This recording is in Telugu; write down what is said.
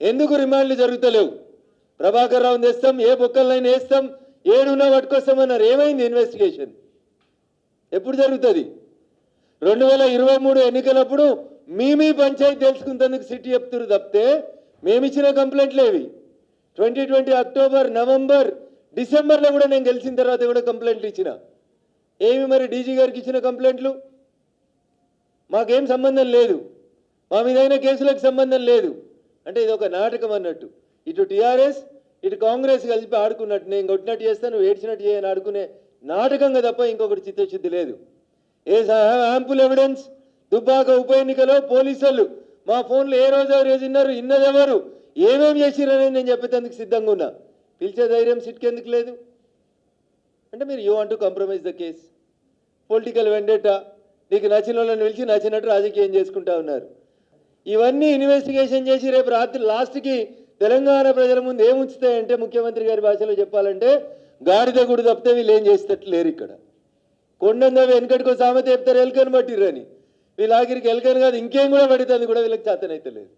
ఎందుకు రిమాండ్లు జరుగుతలేవు? ప్రభాకర్ రావుని తెస్తాం, ఏ బొక్కలైనా వేస్తాం, ఏడున్నా పట్టుకొస్తామన్నారు. ఏమైంది ఇన్వెస్టిగేషన్? ఎప్పుడు జరుగుతుంది? 2023 ఎన్నికలప్పుడు మీ పంచాయతీ తెలుసుకుంటందుకు సిటీ చెప్తున్నారు తప్పితే మేమిచ్చిన కంప్లైంట్లేవి 2020 అక్టోబర్, నవంబర్, డిసెంబర్లో కూడా నేను గెలిచిన తర్వాత కూడా కంప్లైంట్లు ఇచ్చిన. ఏమి మరి డీజీ గారికి ఇచ్చిన కంప్లైంట్లు? మాకేం సంబంధం లేదు, మా మీదైన కేసులకు సంబంధం లేదు. అంటే ఇది ఒక నాటకం అన్నట్టు. ఇటు టీఆర్ఎస్ ఇటు కాంగ్రెస్ కలిపి ఆడుకున్నట్టు, నేను కొట్టినట్టు చేస్తాను, ఏడ్చినట్టు చేయని ఆడుకునే నాటకంగా తప్ప ఇంకొకటి చిత్తశుద్ధి లేదు. ఏ యాంపుల్ ఎవిడెన్స్? దుబ్బాక ఉప ఎన్నికలో పోలీసులు మా ఫోన్లో ఏ రోజు ఎవరు వేసినారు, ఇన్నదెవరు, ఏమేమి చేసిరని నేను చెప్పేందుకు సిద్ధంగా ఉన్నా. పిలిచే ధైర్యం సిట్కి ఎందుకు లేదు? అంటే మీరు you want to compromise the case, political vendetta, నీకు నచ్చిన వాళ్ళని పిలిచి నచ్చినట్టు రాజకీయం చేసుకుంటా ఉన్నారు. ఇవన్నీ ఇన్వెస్టిగేషన్ చేసి రేపు రాత్రి లాస్ట్కి తెలంగాణ ప్రజల ముందు ఏముంచుతాయంటే, ముఖ్యమంత్రి గారి భాషలో చెప్పాలంటే గాడిద గుడి తప్పితే వీళ్ళు ఏం చేసేటట్లు లేరు. ఇక్కడ కొండందవి వెనకటికో సామెత చెప్తారు, ఎలుకని పట్టిర్రని. వీళ్ళ ఆఖరికి ఎలుకని కాదు ఇంకేం కూడా పడుతుంది కూడా వీళ్ళకి చేతనైతే లేదు.